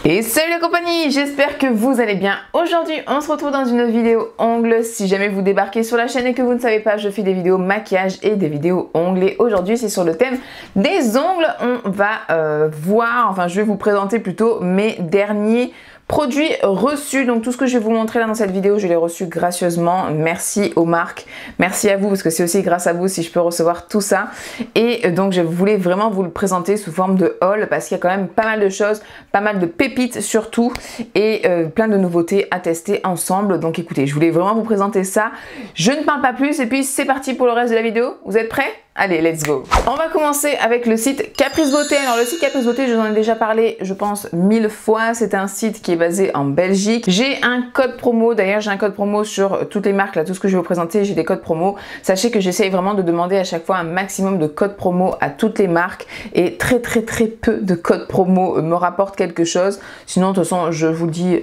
Et salut la compagnie, j'espère que vous allez bien. Aujourd'hui, on se retrouve dans une vidéo ongles. Si jamais vous débarquez sur la chaîne et que vous ne savez pas, je fais des vidéos maquillage et des vidéos ongles. Et aujourd'hui, c'est sur le thème des ongles. On va je vais vous présenter plutôt mes derniers produits reçus. Donc tout ce que je vais vous montrer là dans cette vidéo, je l'ai reçu gracieusement. Merci aux marques, merci à vous parce que c'est aussi grâce à vous si je peux recevoir tout ça. Et donc je voulais vraiment vous le présenter sous forme de haul parce qu'il y a quand même pas mal de choses, pas mal de pépites surtout et plein de nouveautés à tester ensemble. Donc écoutez, je voulais vraiment vous présenter ça. Je ne parle pas plus et puis c'est parti pour le reste de la vidéo. Vous êtes prêts ? Allez, let's go. On va commencer avec le site Caprice Beauté. Alors le site Caprice Beauté, je vous en ai déjà parlé, je pense 1000 fois. C'est un site qui est basé en Belgique. J'ai un code promo. D'ailleurs, j'ai un code promo sur toutes les marques. Là, tout ce que je vais vous présenter, j'ai des codes promo. Sachez que j'essaye vraiment de demander à chaque fois un maximum de codes promo à toutes les marques. Et très peu de codes promo me rapportent quelque chose. Sinon, de toute façon, je vous le dis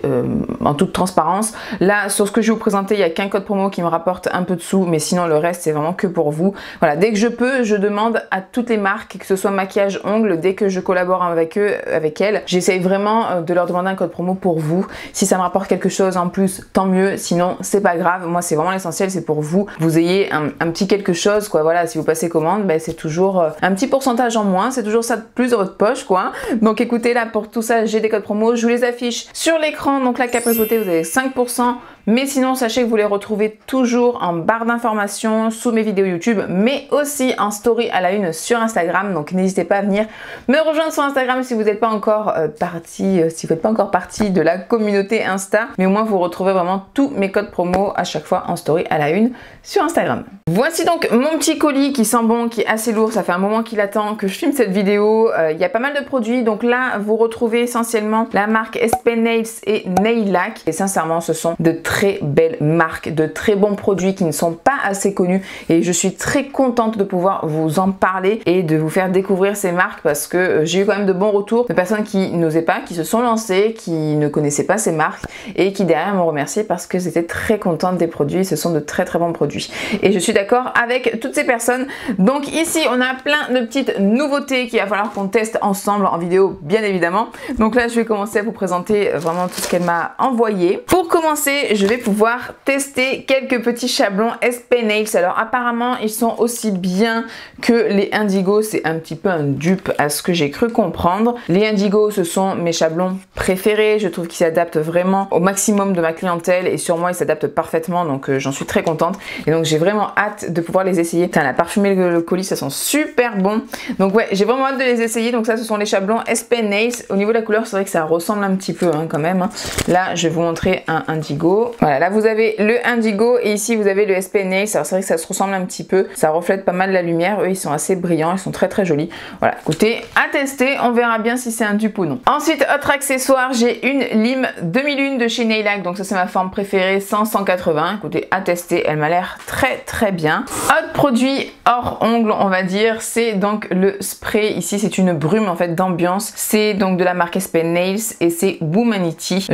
en toute transparence. Là, sur ce que je vais vous présenter, il n'y a qu'un code promo qui me rapporte un peu de sous. Mais sinon, le reste, c'est vraiment que pour vous. Voilà, dès que je peux, je demande à toutes les marques, que ce soit maquillage, ongles, dès que je collabore avec eux, avec elles, j'essaye vraiment de leur demander un code promo pour vous. Si ça me rapporte quelque chose en plus, tant mieux. Sinon, c'est pas grave. Moi, c'est vraiment l'essentiel, c'est pour vous. Vous ayez un petit quelque chose, quoi. Voilà, si vous passez commande, ben, c'est toujours un petit pourcentage en moins. C'est toujours ça de plus dans votre poche, quoi. Donc, écoutez, là, pour tout ça, j'ai des codes promo. Je vous les affiche sur l'écran. Donc, la Caprice Beauté, vous avez 5%. Mais sinon, sachez que vous les retrouvez toujours en barre d'informations sous mes vidéos YouTube, mais aussi en story à la une sur Instagram. Donc n'hésitez pas à venir me rejoindre sur Instagram si vous n'êtes pas encore partie de la communauté Insta. Mais au moins vous retrouvez vraiment tous mes codes promo à chaque fois en story à la une sur Instagram. Voici donc mon petit colis qui sent bon, qui est assez lourd. Ça fait un moment qu'il attend que je filme cette vidéo. Il y a pas mal de produits. Donc là, vous retrouvez essentiellement la marque SP Nails et Nailac. Et sincèrement, ce sont de très belles marques, de très bons produits qui ne sont pas assez connus. Et je suis très contente de pouvoir vous en parler et de vous faire découvrir ces marques parce que j'ai eu quand même de bons retours de personnes qui n'osaient pas, qui se sont lancées, qui ne connaissaient pas ces marques et qui derrière m'ont remercié parce que j'étais très contente des produits. Ce sont de très bons produits. Et je suis d'accord avec toutes ces personnes. Donc ici, on a plein de petites nouveautés qu'il va falloir qu'on teste ensemble en vidéo, bien évidemment. Donc là, je vais commencer à vous présenter vraiment tout ce qu'elle m'a envoyé. Pour commencer, je vais pouvoir tester quelques petits chablons SP Nails. Alors apparemment, ils sont aussi bien que les Indigo. C'est un petit peu un dupe à ce que j'ai cru comprendre. Les Indigo, ce sont mes chablons préférés. Je trouve qu'ils s'adaptent vraiment au maximum de ma clientèle et sur moi, ils s'adaptent parfaitement. Donc j'en suis très contente. Et donc j'ai vraiment hâte de pouvoir les essayer. Putain, la parfumée, le colis, ça sent super bon. Donc ouais, j'ai vraiment hâte de les essayer. Donc ça, ce sont les chablons SP Nails. Au niveau de la couleur, c'est vrai que ça ressemble un petit peu quand même. Là, je vais vous montrer un Indigo. Voilà, là vous avez le Indigo et ici vous avez le SP Nails. Alors c'est vrai que ça se ressemble un petit peu. Ça reflète pas mal la lumière. Eux, ils sont assez brillants. Ils sont très jolis. Voilà, écoutez, à tester. On verra bien si c'est un dupe ou non. Ensuite, autre accessoire, j'ai une lime 2001 de chez Nailac. Donc ça, c'est ma forme préférée, 100-180. Écoutez, à tester. Elle m'a l'air très bien. Autre produit hors ongles, on va dire, c'est donc le spray. Ici, c'est une brume en fait d'ambiance. C'est donc de la marque SP Nails et c'est Womanity.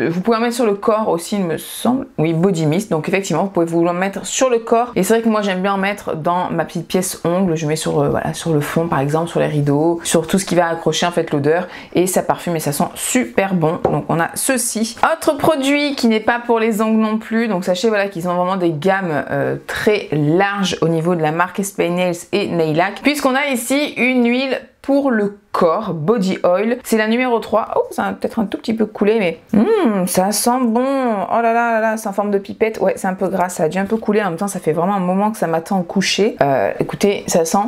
Vous pouvez en mettre sur le corps aussi, il me semble. Oui, Body Mist. Donc effectivement, vous pouvez vous en mettre sur le corps. Et c'est vrai que moi, j'aime bien en mettre dans ma petite pièce ongles. Je mets sur voilà, sur le fond par exemple, sur les rideaux, sur tout ce qui va accrocher en fait l'odeur. Et ça parfume et ça sent super bon. Donc on a ceci. Autre produit qui n'est pas pour les ongles non plus. Donc sachez voilà qu'ils ont vraiment des gammes très larges au niveau de la marque SP Nails et Nailac. Puisqu'on a ici une huile pour le corps, Body Oil. C'est la numéro 3. Oh, ça a peut-être un tout petit peu coulé, mais ça sent bon. Oh là, c'est en forme de pipette. Ouais, c'est un peu gras, ça a dû un peu couler. En même temps, ça fait vraiment un moment que ça m'attend au coucher. Écoutez, ça sent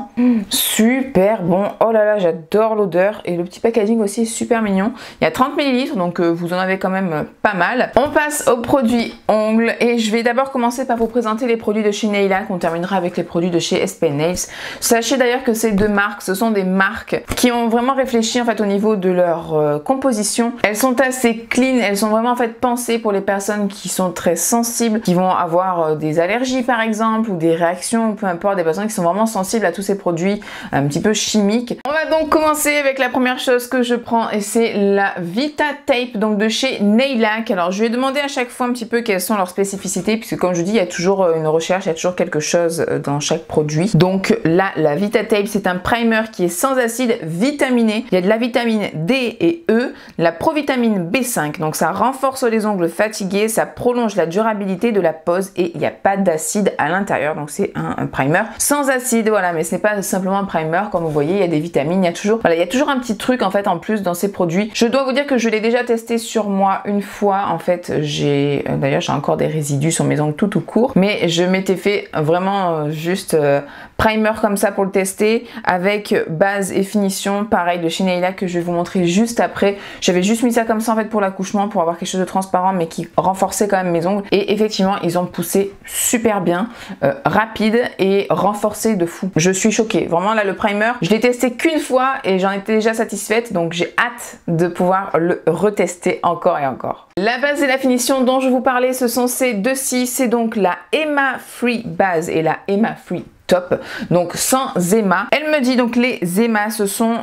super bon. Oh là, j'adore l'odeur. Et le petit packaging aussi est super mignon. Il y a 30 ml, donc vous en avez quand même pas mal. On passe aux produits ongles. Et je vais d'abord commencer par vous présenter les produits de chez Nailac. On terminera avec les produits de chez SP Nails. Sachez d'ailleurs que ces deux marques, ce sont des marques qui ont vraiment réfléchi en fait au niveau de leur composition. Elles sont assez clean, elles sont vraiment en fait pensées pour les personnes qui sont très sensibles, qui vont avoir des allergies par exemple ou des réactions, ou peu importe, des personnes qui sont vraiment sensibles à tous ces produits un petit peu chimiques. On va donc commencer avec la première chose que je prends et c'est la Vita Tape donc de chez Nailac. Alors je vais demander à chaque fois un petit peu quelles sont leurs spécificités puisque comme je dis il y a toujours une recherche, il y a toujours quelque chose dans chaque produit. Donc là la Vita Tape c'est un primer qui est sans acide, vitamine vitaminé, il y a de la vitamine D et E, la provitamine B5, donc ça renforce les ongles fatigués, ça prolonge la durabilité de la pose et il n'y a pas d'acide à l'intérieur, donc c'est un primer sans acide, voilà, mais ce n'est pas simplement un primer, comme vous voyez, il y a des vitamines, il y a toujours, voilà, il y a toujours un petit truc en fait en plus dans ces produits. Je dois vous dire que je l'ai déjà testé sur moi une fois, en fait, d'ailleurs j'ai encore des résidus sur mes ongles tout court, mais je m'étais fait vraiment juste primer comme ça pour le tester, avec base et finition, pareil de chez Naila que je vais vous montrer juste après. J'avais juste mis ça comme ça en fait pour l'accouchement, pour avoir quelque chose de transparent mais qui renforçait quand même mes ongles, et effectivement ils ont poussé super bien, rapide et renforcé de fou. Je suis choquée, vraiment là le primer, je l'ai testé qu'une fois et j'en étais déjà satisfaite, donc j'ai hâte de pouvoir le retester encore et encore. La base et la finition dont je vous parlais, ce sont ces deux-ci, c'est donc la Emma Free Base et la Emma Free Top, donc sans éma. Elle me dit donc les émas ce sont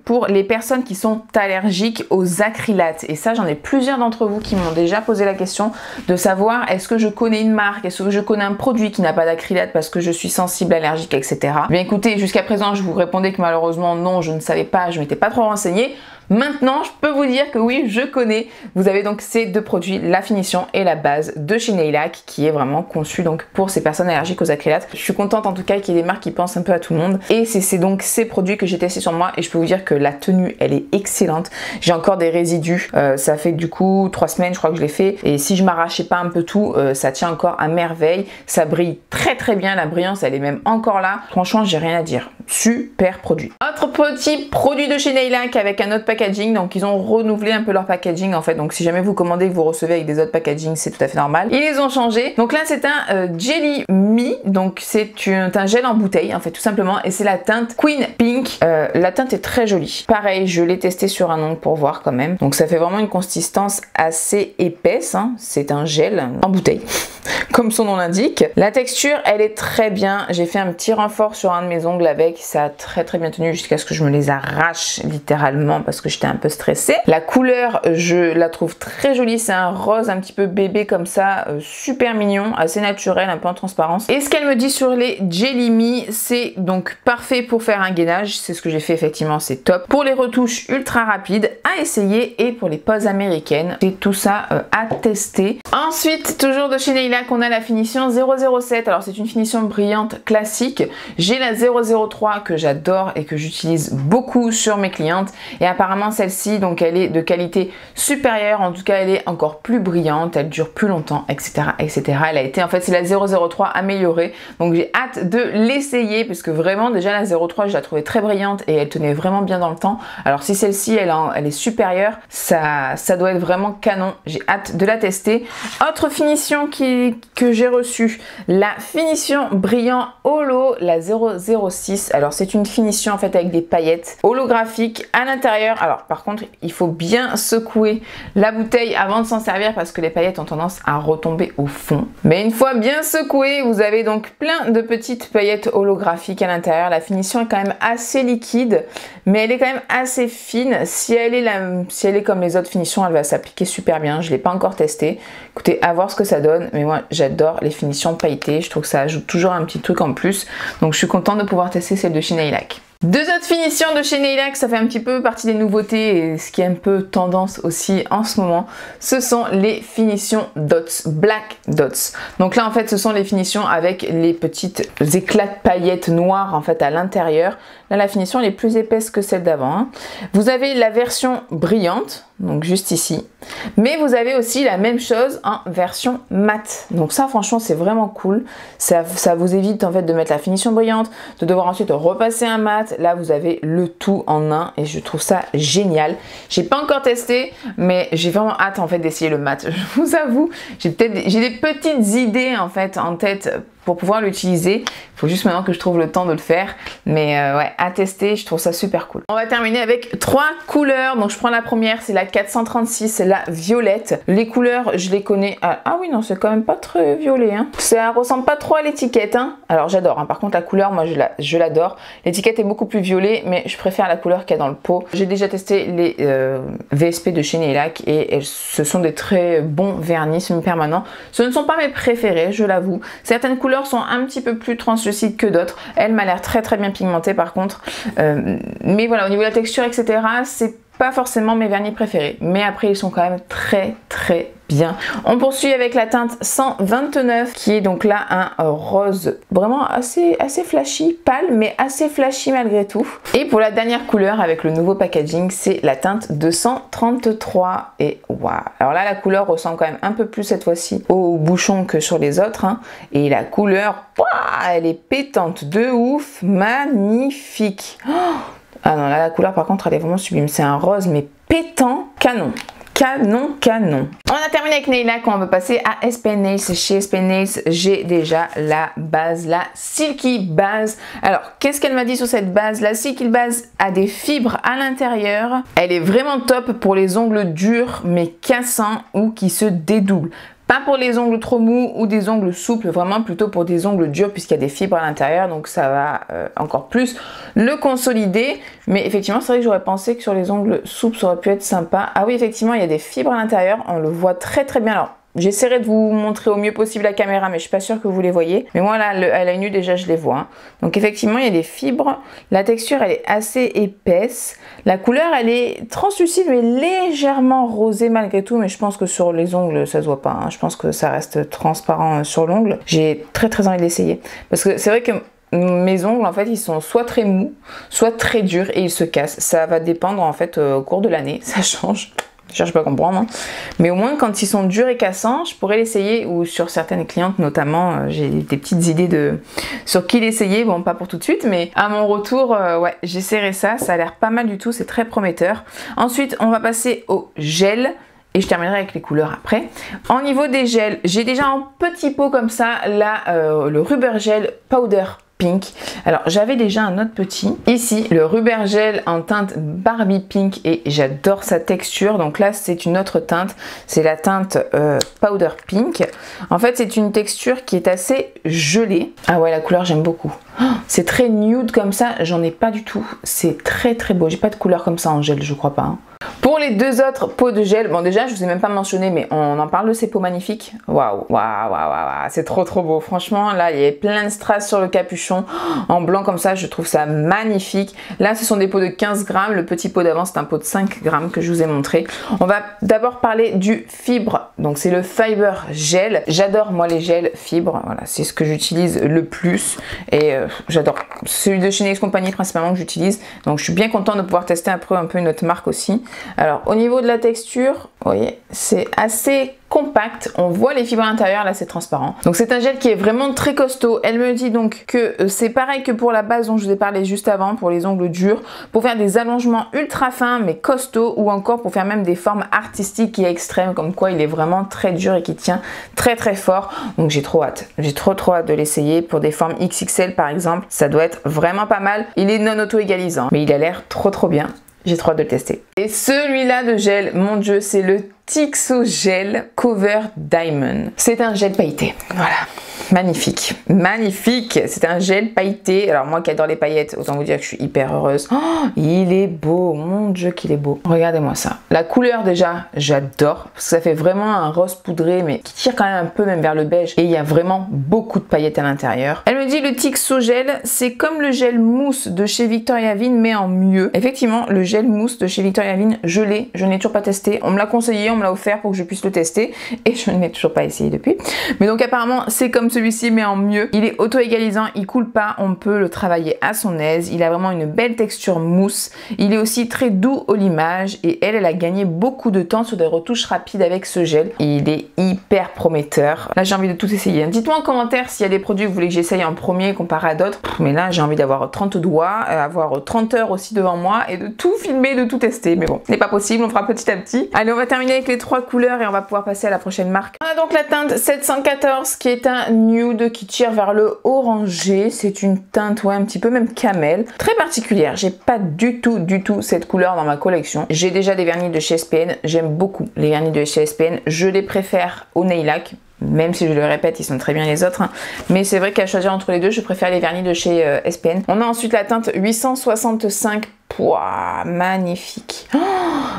pour les personnes qui sont allergiques aux acrylates, et ça j'en ai plusieurs d'entre vous qui m'ont déjà posé la question de savoir est-ce que je connais une marque, est-ce que je connais un produit qui n'a pas d'acrylate parce que je suis sensible, allergique, etc. Bien écoutez, jusqu'à présent je vous répondais que malheureusement non, je ne savais pas, je m'étais pas trop renseignée. Maintenant, je peux vous dire que oui, je connais. Vous avez donc ces deux produits, la finition et la base de chez Nailac, qui est vraiment conçu donc pour ces personnes allergiques aux acrylates. Je suis contente en tout cas qu'il y ait des marques qui pensent un peu à tout le monde. Et c'est donc ces produits que j'ai testés sur moi et je peux vous dire que la tenue, elle est excellente. J'ai encore des résidus. Ça fait du coup 3 semaines, je crois que je l'ai fait. Et si je m'arrachais pas un peu tout, ça tient encore à merveille. Ça brille très bien. La brillance, elle est même encore là. Franchement, j'ai rien à dire. Super produit. Autre petit produit de chez Nailac avec un autre packaging, donc ils ont renouvelé un peu leur packaging en fait, donc si jamais vous commandez que vous recevez avec des autres packaging, c'est tout à fait normal. Ils les ont changés, donc là c'est un Jelly Me, donc c'est un gel en bouteille en fait tout simplement, et c'est la teinte Queen Pink. La teinte est très jolie, pareil je l'ai testé sur un ongle pour voir quand même, donc ça fait vraiment une consistance assez épaisse, hein. C'est un gel en bouteille comme son nom l'indique. La texture elle est très bien, j'ai fait un petit renfort sur un de mes ongles avec, ça a très bien tenu jusqu'à ce que je me les arrache littéralement parce que j'étais un peu stressée. La couleur je la trouve très jolie, c'est un rose un petit peu bébé comme ça, super mignon, assez naturel, un peu en transparence. Et ce qu'elle me dit sur les Jelly Me, c'est donc parfait pour faire un gainage, c'est ce que j'ai fait effectivement, c'est top. Pour les retouches ultra rapides à essayer et pour les poses américaines, c'est tout ça à tester. Ensuite, toujours de chez Nailac, on a la finition 007, alors c'est une finition brillante classique. J'ai la 003 que j'adore et que j'utilise beaucoup sur mes clientes, et apparemment celle-ci donc elle est de qualité supérieure, en tout cas elle est encore plus brillante, elle dure plus longtemps, etc. Elle a été, en fait c'est la 003 améliorée, donc j'ai hâte de l'essayer parce que vraiment déjà la 03 je la trouvais très brillante et elle tenait vraiment bien dans le temps. Alors si celle-ci elle est supérieure, ça doit être vraiment canon, j'ai hâte de la tester. Autre finition que j'ai reçue, la finition brillant holo, la 006. Alors c'est une finition en fait avec des paillettes holographiques à l'intérieur. Alors par contre il faut bien secouer la bouteille avant de s'en servir parce que les paillettes ont tendance à retomber au fond. Mais une fois bien secoué, vous avez donc plein de petites paillettes holographiques à l'intérieur. La finition est quand même assez liquide, mais elle est quand même assez fine. Si elle est comme les autres finitions, elle va s'appliquer super bien. Je ne l'ai pas encore testé. Écoutez, à voir ce que ça donne. Mais moi j'adore les finitions pailletées. Je trouve que ça ajoute toujours un petit truc en plus. Donc je suis contente de pouvoir tester celle de chez Nailac. Deux autres finitions de chez Nailac, ça fait un petit peu partie des nouveautés et ce qui est un peu tendance aussi en ce moment, ce sont les finitions dots, black dots. Donc là en fait ce sont les finitions avec les petites éclats de paillettes noires en fait à l'intérieur. Là la finition elle est plus épaisse que celle d'avant, hein. Vous avez la version brillante, donc juste ici, mais vous avez aussi la même chose en version mat. Donc ça franchement c'est vraiment cool, ça vous évite en fait de mettre la finition brillante, de devoir ensuite repasser un mat. Là vous avez le tout en un et je trouve ça génial. J'ai pas encore testé mais j'ai vraiment hâte en fait d'essayer le mat. Je vous avoue, j'ai des petites idées en fait en tête pour pouvoir l'utiliser. Il faut juste maintenant que je trouve le temps de le faire. Mais ouais, à tester, je trouve ça super cool. On va terminer avec 3 couleurs. Donc je prends la première, c'est la 436, c'est la violette. Les couleurs, je les connais. Ah oui, non, c'est quand même pas très violet, hein. Ça ressemble pas trop à l'étiquette, hein. Alors j'adore, hein. Par contre la couleur, moi je l'adore. L'étiquette est beaucoup plus violet, mais je préfère la couleur qu'il y a dans le pot. J'ai déjà testé les VSP de chez Nailac et ce sont des très bons vernis semi-permanents. Ce ne sont pas mes préférés, je l'avoue. Certaines couleurs couleurs sont un petit peu plus translucides que d'autres. Elle m'a l'air très très bien pigmentée par contre. Mais voilà, au niveau de la texture, etc., c'est pas forcément mes vernis préférés. Mais après, ils sont quand même très très bien. On poursuit avec la teinte 129 qui est donc là un rose vraiment assez flashy, pâle mais assez flashy malgré tout. Et pour la dernière couleur avec le nouveau packaging, c'est la teinte 233 et waouh. Alors là la couleur ressemble quand même un peu plus cette fois-ci au bouchon que sur les autres hein. Et la couleur, waouh, elle est pétante de ouf, magnifique. Oh, ah non, là la couleur par contre elle est vraiment sublime, c'est un rose mais pétant, canon. Canon, canon. On a terminé avec Nailac, on va passer à SPN Nails. Chez SPN Nails, j'ai déjà la base, la Silky Base. Alors, qu'est-ce qu'elle m'a dit sur cette base? La Silky Base a des fibres à l'intérieur. Elle est vraiment top pour les ongles durs, mais cassants ou qui se dédoublent. Pas pour les ongles trop mous ou des ongles souples, vraiment plutôt pour des ongles durs puisqu'il y a des fibres à l'intérieur, donc ça va encore plus le consolider. Mais effectivement, c'est vrai que j'aurais pensé que sur les ongles souples, ça aurait pu être sympa. Ah oui, effectivement, il y a des fibres à l'intérieur, on le voit très très bien. Alors, j'essaierai de vous montrer au mieux possible la caméra, mais je suis pas sûre que vous les voyez. Mais moi, là, à l'œil nu, déjà, je les vois. Hein. Donc, effectivement, il y a des fibres. La texture, elle est assez épaisse. La couleur, elle est translucide, mais légèrement rosée malgré tout. Mais je pense que sur les ongles, ça se voit pas. Hein. Je pense que ça reste transparent sur l'ongle. J'ai très, très envie de l'essayer. Parce que c'est vrai que mes ongles, en fait, ils sont soit très mous, soit très durs et ils se cassent. Ça va dépendre, en fait, au cours de l'année. Ça change. Je cherche pas à comprendre, hein. Mais au moins quand ils sont durs et cassants, je pourrais l'essayer, ou sur certaines clientes notamment, j'ai des petites idées de sur qui l'essayer, bon pas pour tout de suite, mais à mon retour, ouais, j'essaierai ça, ça a l'air pas mal du tout, c'est très prometteur. Ensuite, on va passer au gel. Et je terminerai avec les couleurs après. En niveau des gels, j'ai déjà un petit pot comme ça, là, le Rubber Gel Powder Pink. Alors j'avais déjà un autre petit ici, le Rubber Gel en teinte Barbie Pink, et j'adore sa texture. Donc là c'est une autre teinte, c'est la teinte Powder Pink. En fait c'est une texture qui est assez gelée. Ah ouais, la couleur j'aime beaucoup. Oh, c'est très nude comme ça, j'en ai pas du tout. C'est très très beau, j'ai pas de couleur comme ça en gel, je crois pas. Hein. Pour les deux autres pots de gel, bon déjà je vous ai même pas mentionné, mais on en parle de ces pots magnifiques. Waouh, waouh, waouh, c'est trop trop beau. Franchement là il y a plein de strass sur le capuchon, en blanc comme ça, je trouve ça magnifique. Là ce sont des pots de 15 grammes, le petit pot d'avant c'est un pot de 5 grammes que je vous ai montré. On va d'abord parler du fibre, donc c'est le Fiber Gel. J'adore moi les gels fibres, voilà, c'est ce que j'utilise le plus et j'adore. Celui de chez Nails Company principalement que j'utilise, donc je suis bien contente de pouvoir tester un peu une autre marque aussi. Alors au niveau de la texture, vous voyez, c'est assez compact, on voit les fibres à l'intérieur, là c'est transparent. Donc c'est un gel qui est vraiment très costaud. Elle me dit donc que c'est pareil que pour la base dont je vous ai parlé juste avant, pour les ongles durs, pour faire des allongements ultra fins mais costauds, ou encore pour faire même des formes artistiques et extrêmes, comme quoi il est vraiment très dur et qui tient très très fort. Donc j'ai trop hâte, j'ai trop hâte de l'essayer. Pour des formes XXL par exemple, ça doit être vraiment pas mal. Il est non auto-égalisant, mais il a l'air trop bien. J'ai trop hâte de le tester. Et celui-là de gel, mon dieu, c'est le Tixo Gel Cover Diamond. C'est un gel pailleté, voilà. Magnifique, magnifique. C'est un gel pailleté. Alors moi qui adore les paillettes, autant vous dire que je suis hyper heureuse. Oh, il est beau, mon dieu qu'il est beau. Regardez-moi ça. La couleur déjà, j'adore. Parce que ça fait vraiment un rose poudré, mais qui tire quand même un peu même vers le beige. Et il y a vraiment beaucoup de paillettes à l'intérieur. Elle me dit le Tixo Gel, c'est comme le gel mousse de chez Victoria Vin, mais en mieux. Effectivement, le gel mousse de chez Victoria Vin, je n'ai toujours pas testé. On me l'a conseillé, on me l'a offert pour que je puisse le tester. Et je n'ai toujours pas essayé depuis. Mais donc apparemment, c'est comme celui-ci mais en mieux. Il est auto-égalisant, il coule pas, on peut le travailler à son aise. Il a vraiment une belle texture mousse. Il est aussi très doux au limage et elle a gagné beaucoup de temps sur des retouches rapides avec ce gel. Il est hyper prometteur. Là j'ai envie de tout essayer. Dites-moi en commentaire s'il y a des produits que vous voulez que j'essaye en premier comparé à d'autres. Mais là j'ai envie d'avoir 30 doigts, avoir 30 heures aussi devant moi et de tout filmer, de tout tester. Mais bon, ce n'est pas possible, on fera petit à petit. Allez, on va terminer avec les 3 couleurs et on va pouvoir passer à la prochaine marque. On a donc la teinte 714 qui est un nude qui tire vers le orangé. C'est une teinte, ouais, un petit peu même camel. Très particulière. J'ai pas du tout cette couleur dans ma collection. J'ai déjà des vernis de chez SPN. J'aime beaucoup les vernis de chez SPN. Je les préfère au Nailac. Même si je le répète, ils sont très bien les autres. Hein. Mais c'est vrai qu'à choisir entre les deux, je préfère les vernis de chez SPN. On a ensuite la teinte 865 Pouah, magnifique. Oh,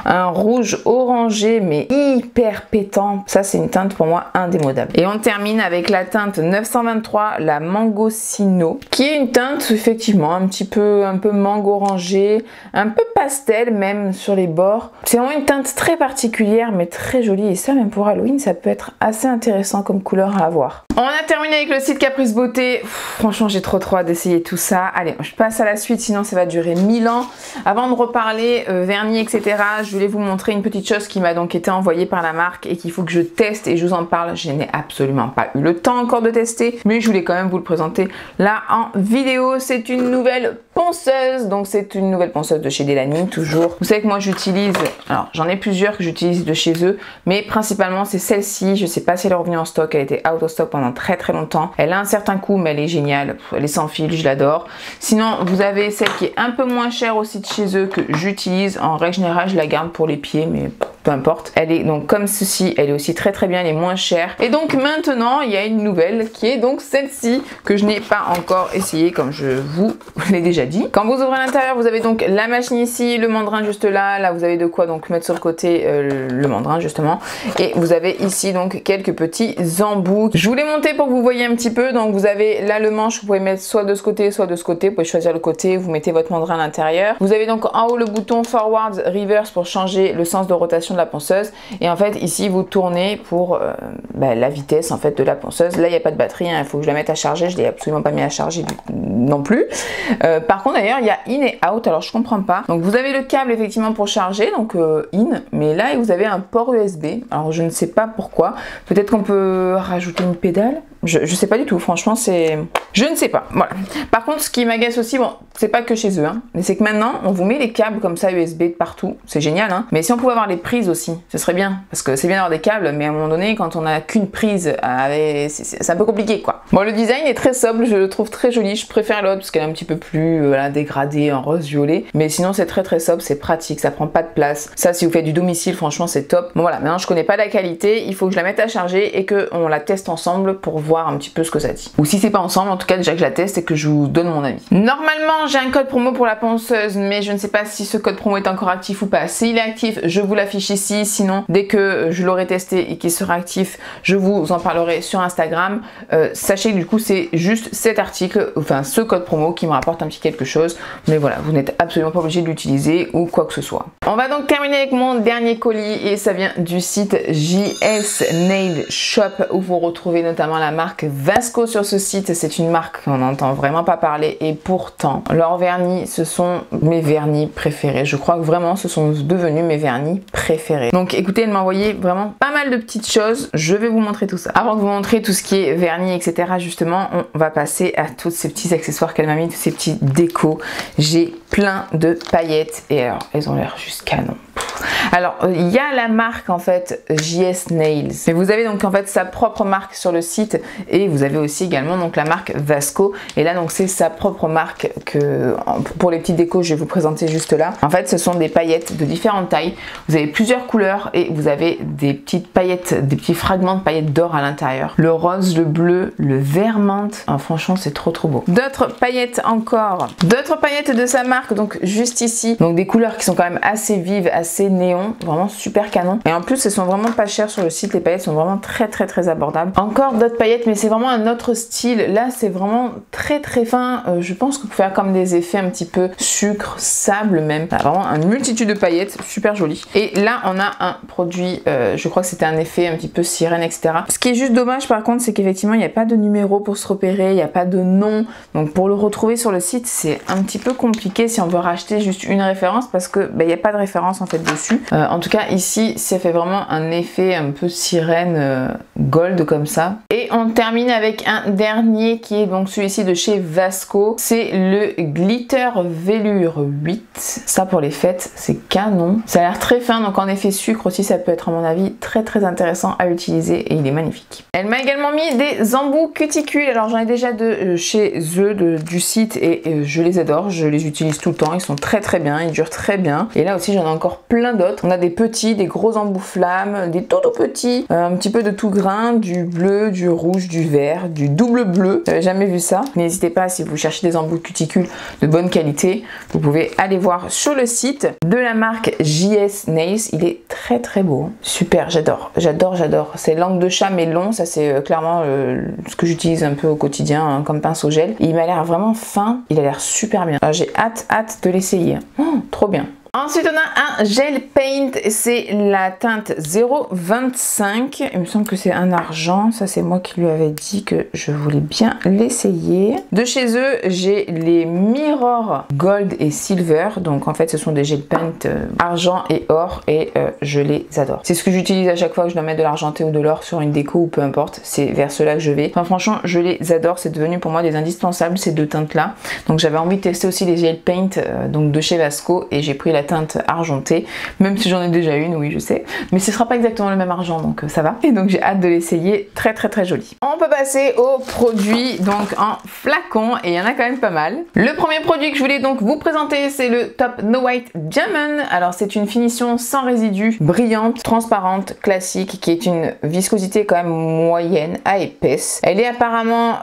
un rouge orangé mais hyper pétant. Ça c'est une teinte pour moi indémodable. Et on termine avec la teinte 923, la Mangosino, qui est une teinte effectivement un peu mangue orangé, un peu pastel même sur les bords. C'est vraiment une teinte très particulière mais très jolie, et ça même pour Halloween ça peut être assez intéressant comme couleur à avoir. On a terminé avec le site Caprice Beauté. Franchement j'ai trop hâte d'essayer tout ça. Allez, je passe à la suite, sinon ça va durer 1000 ans. Avant de reparler vernis, etc., je voulais vous montrer une petite chose qui m'a donc été envoyée par la marque et qu'il faut que je teste et je vous en parle. Je n'ai absolument pas eu le temps encore de tester, mais je voulais quand même vous le présenter là en vidéo. C'est une nouvelle ponceuse, donc c'est une nouvelle ponceuse de chez Delany, toujours. Vous savez que moi j'utilise, alors j'en ai plusieurs que j'utilise de chez eux, mais principalement c'est celle-ci. Je sais pas si elle est revenue en stock, elle était out of stock pendant très longtemps. Elle a un certain coût, mais elle est géniale, elle est sans fil, je l'adore. Sinon vous avez celle qui est un peu moins chère aussi de chez eux que j'utilise. En règle générale je la garde pour les pieds, mais peu importe. Elle est donc comme ceci, elle est aussi très bien, elle est moins chère. Et donc maintenant il y a une nouvelle qui est donc celle-ci que je n'ai pas encore essayé, comme je vous l'ai déjà dit. Quand vous ouvrez à l'intérieur, vous avez donc la machine ici, le mandrin juste là. Là vous avez de quoi donc mettre sur le côté le mandrin justement. Et vous avez ici donc quelques petits embouts. Je vous l'ai monté pour que vous voyez un petit peu. Donc vous avez là le manche, vous pouvez mettre soit de ce côté, soit de ce côté. Vous pouvez choisir le côté, vous mettez votre mandrin à l'intérieur. Vous avez donc en haut le bouton forward, reverse pour changer le sens de rotation de la ponceuse. Et en fait ici vous tournez pour la vitesse en fait de la ponceuse. Là il n'y a pas de batterie, hein, il faut que je la mette à charger. Je l'ai absolument pas mis à charger non plus. Par contre d'ailleurs il y a in et out, alors je comprends pas. Donc vous avez le câble effectivement pour charger, donc in, mais là vous avez un port USB. Alors je ne sais pas pourquoi. Peut-être qu'on peut rajouter une pédale. Je sais pas du tout, franchement c'est... Je ne sais pas, voilà. Par contre ce qui m'agace aussi, bon c'est pas que chez eux, hein, mais c'est que maintenant on vous met les câbles comme ça USB de partout, c'est génial, hein. Mais si on pouvait avoir les prises aussi, ce serait bien, parce que c'est bien d'avoir des câbles, mais à un moment donné quand on n'a qu'une prise, c'est un peu compliqué quoi. Bon, le design est très sobre, je le trouve très joli, je préfère l'autre parce qu'elle est un petit peu plus dégradée en rose violet, mais sinon c'est très sobre, c'est pratique, ça prend pas de place. Ça si vous faites du domicile, franchement c'est top. Bon voilà, maintenant je connais pas la qualité, il faut que je la mette à charger et qu'on la teste ensemble pour voir un petit peu ce que ça dit. Ou si c'est pas ensemble, en tout cas déjà que je la teste et que je vous donne mon avis. Normalement j'ai un code promo pour la ponceuse, mais je ne sais pas si ce code promo est encore actif ou pas. S'il est actif, je vous l'affiche ici, sinon dès que je l'aurai testé et qu'il sera actif, je vous en parlerai sur Instagram. Sachez que du coup c'est juste cet article, enfin ce code promo qui me rapporte un petit quelque chose, mais voilà, vous n'êtes absolument pas obligé de l'utiliser ou quoi que ce soit. On va donc terminer avec mon dernier colis et ça vient du site JS Nail Shop où vous retrouvez notamment la marque Vasco. Sur ce site, c'est une marque qu'on n'entend vraiment pas parler et pourtant leurs vernis, ce sont mes vernis préférés. Je crois que vraiment ce sont devenus mes vernis préférés. Donc écoutez, elle m'a envoyé vraiment pas mal de petites choses. Je vais vous montrer tout ça. Avant de vous montrer tout ce qui est vernis, etc. justement, on va passer à tous ces petits accessoires qu'elle m'a mis, tous ces petits décos. J'ai plein de paillettes et alors elles ont l'air juste canon. Alors il y a la marque en fait JS Nails, mais vous avez donc en fait sa propre marque sur le site et vous avez aussi également donc la marque Vasco, et là donc c'est sa propre marque que pour les petits décos je vais vous présenter juste là. En fait ce sont des paillettes de différentes tailles, vous avez plusieurs couleurs et vous avez des petites paillettes, des petits fragments de paillettes d'or à l'intérieur, le rose, le bleu, le vert menthe. Oh, franchement c'est trop beau. D'autres paillettes encore, d'autres paillettes de sa marque, donc juste ici, donc des couleurs qui sont quand même assez vives, assez néon, vraiment super canon, et en plus elles sont vraiment pas chères sur le site, les paillettes sont vraiment très abordables. Encore d'autres paillettes, mais c'est vraiment un autre style, là c'est vraiment très fin, je pense qu'on peut faire comme des effets un petit peu sucre, sable même, vraiment une multitude de paillettes, super joli. Et là on a un produit, je crois que c'était un effet un petit peu sirène, etc. Ce qui est juste dommage par contre, c'est qu'effectivement il n'y a pas de numéro pour se repérer, il n'y a pas de nom, donc pour le retrouver sur le site c'est un petit peu compliqué si on veut racheter juste une référence, parce que il n'y a pas de référence en fait dessus. En tout cas ici ça fait vraiment un effet un peu sirène gold comme ça. Et on termine avec un dernier qui est donc celui-ci de chez Vasco, c'est le Glitter Velour 8. Ça pour les fêtes c'est canon, ça a l'air très fin, donc en effet sucre aussi ça peut être à mon avis très intéressant à utiliser et il est magnifique. Elle m'a également mis des embouts cuticules, alors j'en ai déjà de chez eux du site et je les adore, je les utilise tout le temps, ils sont très bien, ils durent très bien, et là aussi j'en ai encore plein plein d'autres. On a des petits, des gros embouts flammes, des tout petits, un petit peu de tout grain, du bleu, du rouge, du vert, du double bleu. J'avais jamais vu ça. N'hésitez pas, si vous cherchez des embouts de cuticule de bonne qualité, vous pouvez aller voir sur le site de la marque JS Nails. Il est très beau. Super, j'adore. C'est langue de chat mais long. Ça c'est clairement ce que j'utilise un peu au quotidien hein, comme pinceau gel. Et il m'a l'air vraiment fin. Il a l'air super bien. J'ai hâte de l'essayer. Oh, trop bien. Ensuite, on a un gel paint, c'est la teinte 025. Il me semble que c'est un argent. Ça, c'est moi qui lui avais dit que je voulais bien l'essayer. De chez eux, j'ai les Mirror Gold et Silver. Donc, en fait, ce sont des gel paint argent et or et je les adore. C'est ce que j'utilise à chaque fois que je dois mettre de l'argenté ou de l'or sur une déco ou peu importe. C'est vers cela que je vais. Enfin, franchement, je les adore. C'est devenu pour moi des indispensables, ces deux teintes-là. Donc, j'avais envie de tester aussi les gel paint donc de chez Vasco et j'ai pris la teinte argentée, même si j'en ai déjà une, oui je sais, mais ce sera pas exactement le même argent donc ça va. Et donc j'ai hâte de l'essayer, très joli. On peut passer aux produits donc en flacon et il y en a quand même pas mal. Le premier produit que je voulais donc vous présenter c'est le Top No White Diamond. Alors c'est une finition sans résidus, brillante, transparente, classique, qui est une viscosité quand même moyenne à épaisse. Elle est apparemment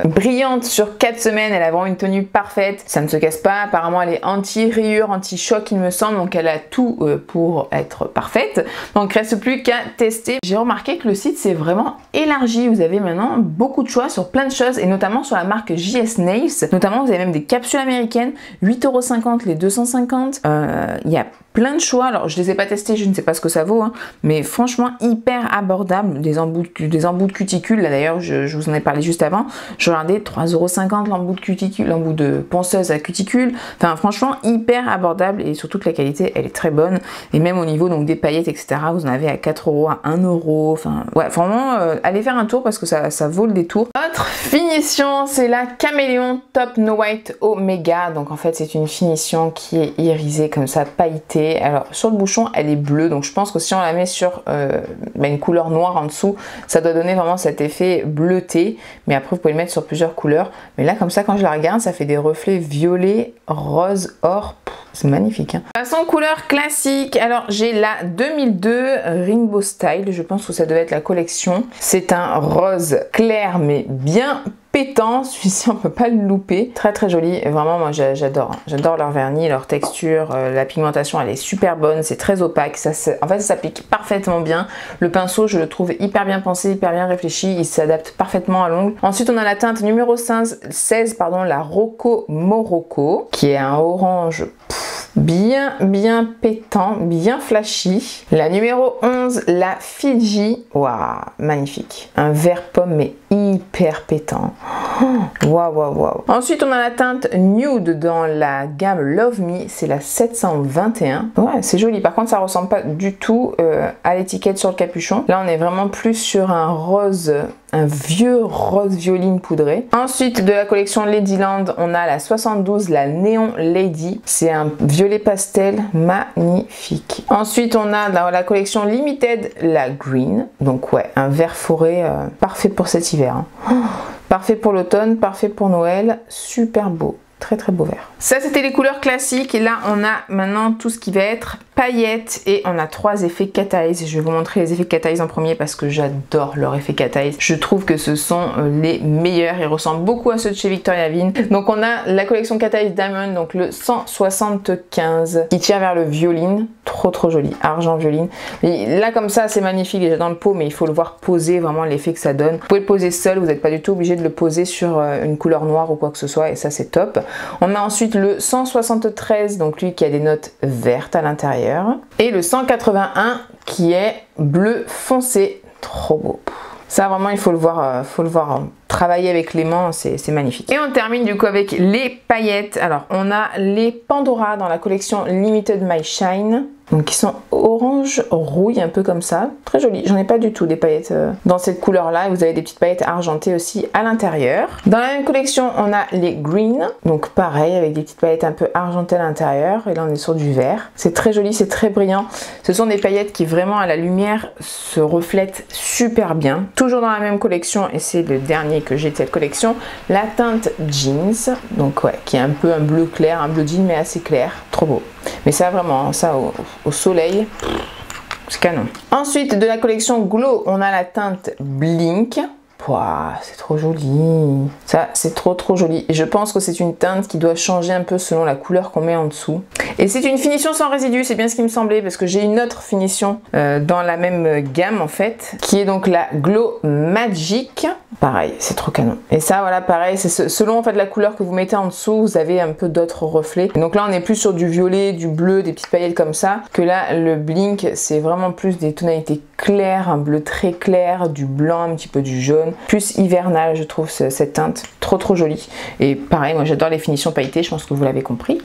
brillante sur 4 semaines, elle a vraiment une tenue parfaite, ça ne se casse pas, apparemment elle est anti-rayures, anti-choc il me semble, donc elle a tout pour être parfaite. Donc il reste plus qu'à tester. J'ai remarqué que le site s'est vraiment élargi, vous avez maintenant beaucoup de choix sur plein de choses et notamment sur la marque JS Nails. Notamment vous avez même des capsules américaines, 8,50 € les 250. Il y a plein de choix, alors je les ai pas testés, je ne sais pas ce que ça vaut, hein, mais franchement hyper abordable. Des embouts de cuticule, là d'ailleurs je vous en ai parlé juste avant, je regardais 3,50 € l'embout de cuticule, l'embout de ponceuse à cuticule, enfin franchement hyper abordable et surtout que la qualité elle est très bonne et même au niveau donc des paillettes etc, vous en avez à 4 €, à 1 €, enfin ouais vraiment allez faire un tour parce que ça vaut le détour. Autre finition, c'est la Caméléon Top No White Omega, donc en fait c'est une finition qui est irisée comme ça, pailletée. Alors sur le bouchon elle est bleue, donc je pense que si on la met sur une couleur noire en dessous, ça doit donner vraiment cet effet bleuté, mais après vous pouvez le mettre sur plusieurs couleurs, mais là comme ça quand je la regarde ça fait des reflets violet, rose, or, c'est magnifique hein. Façon couleur classique, alors j'ai la 2002 Rainbow Style, je pense que ça devait être la collection, c'est un rose clair mais bien pétant, celui-ci on peut pas le louper, très joli et vraiment moi j'adore, j'adore leur vernis, leur texture, la pigmentation elle est super bonne, c'est très opaque, en fait ça s'applique parfaitement bien, le pinceau je le trouve hyper bien pensé, hyper bien réfléchi, il s'adapte parfaitement à l'ongle. Ensuite on a la teinte numéro 16 pardon, la Rocco Morocco qui est un orange bien pétant, bien flashy. La numéro 11, la Fiji, waouh, magnifique, un vert pomme mais hyper pétant. Waouh. Ensuite on a la teinte nude dans la gamme Love Me, c'est la 721. Ouais c'est joli, par contre ça ressemble pas du tout à l'étiquette sur le capuchon. Là on est vraiment plus sur un rose, un vieux rose violine poudré. Ensuite de la collection Ladyland on a la 72, la Néon Lady, c'est un violet pastel magnifique. Ensuite on a dans la collection Limited la Green, donc ouais un vert forêt parfait pour cet hiver hein. Parfait pour l'automne, parfait pour Noël, super beau. Très beau vert. Ça c'était les couleurs classiques et là on a maintenant tout ce qui va être paillettes et on a 3 effets cat eyes. Je vais vous montrer les effets cat eyes en premier parce que j'adore leur effet cat eyes. Je trouve que ce sont les meilleurs, ils ressemblent beaucoup à ceux de chez Victoria Vin. Donc on a la collection cat eyes Diamond, donc le 175 qui tire vers le violine, trop joli, argent violine. Et là comme ça c'est magnifique déjà dans le pot, mais il faut le voir poser, vraiment l'effet que ça donne. Vous pouvez le poser seul, vous n'êtes pas du tout obligé de le poser sur une couleur noire ou quoi que ce soit et ça c'est top. On a ensuite le 173, donc lui qui a des notes vertes à l'intérieur. Et le 181 qui est bleu foncé. Trop beau. Ça vraiment il faut le voir travailler avec les mains, c'est magnifique. Et on termine du coup avec les paillettes. Alors on a les Pandora dans la collection Limited My Shine. Donc qui sont orange rouille un peu comme ça, très joli. J'en ai pas du tout des paillettes dans cette couleur là, et vous avez des petites paillettes argentées aussi à l'intérieur. Dans la même collection on a les green, donc pareil avec des petites paillettes un peu argentées à l'intérieur, et là on est sur du vert. C'est très joli, c'est très brillant. Ce sont des paillettes qui vraiment à la lumière se reflètent super bien. Toujours dans la même collection et c'est le dernier que j'ai de cette collection, la teinte Jeans, donc ouais, qui est un peu un bleu clair, un bleu jean mais assez clair, trop beau. Mais ça vraiment, ça au soleil, c'est canon. Ensuite de la collection Glow, on a la teinte Blink. Ouah, c'est trop joli. Ça, c'est trop joli. Et je pense que c'est une teinte qui doit changer un peu selon la couleur qu'on met en dessous. Et c'est une finition sans résidus, c'est bien ce qui me semblait, parce que j'ai une autre finition dans la même gamme en fait, qui est donc la Glow Magic. Pareil, c'est trop canon. Et ça, voilà, pareil, c'est selon en fait la couleur que vous mettez en dessous, vous avez un peu d'autres reflets. Et donc là, on est plus sur du violet, du bleu, des petites paillettes comme ça, que là, le Blink, c'est vraiment plus des tonalités claires, un bleu très clair, du blanc, un petit peu du jaune. Plus hivernal, je trouve cette teinte trop jolie. Et pareil, moi j'adore les finitions pailletées, je pense que vous l'avez compris.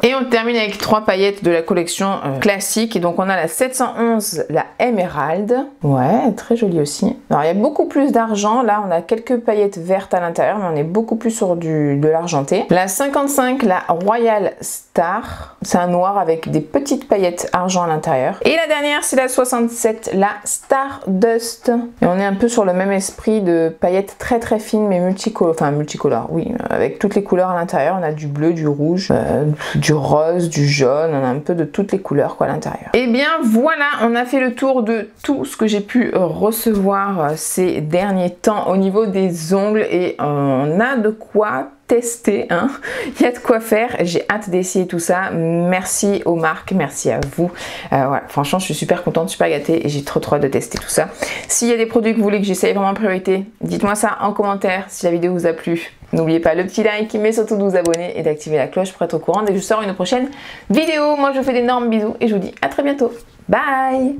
Et on termine avec 3 paillettes de la collection classique. Et donc on a la 711, la Emerald. Ouais, très jolie aussi. Alors il y a beaucoup plus d'argent. Là on a quelques paillettes vertes à l'intérieur, mais on est beaucoup plus sur de l'argenté. La 55, la Royal Star. C'est un noir avec des petites paillettes argent à l'intérieur. Et la dernière, c'est la 67, la Stardust. Et on est un peu sur le même esprit de paillettes très fines, mais multicolores, oui, avec toutes les couleurs à l'intérieur. On a du bleu, du rouge, du rose, du jaune, on a un peu de toutes les couleurs quoi à l'intérieur. Et bien voilà, on a fait le tour de tout ce que j'ai pu recevoir ces derniers temps au niveau des ongles et on a de quoi tester, hein. Il y a de quoi faire, j'ai hâte d'essayer tout ça. Merci aux marques, merci à vous. Voilà, franchement je suis super contente, super gâtée et j'ai trop hâte de tester tout ça. S'il y a des produits que vous voulez que j'essaye vraiment en priorité, dites-moi ça en commentaire si la vidéo vous a plu. N'oubliez pas le petit like, mais surtout de vous abonner et d'activer la cloche pour être au courant dès que je sors une prochaine vidéo. Moi je vous fais d'énormes bisous et je vous dis à très bientôt. Bye!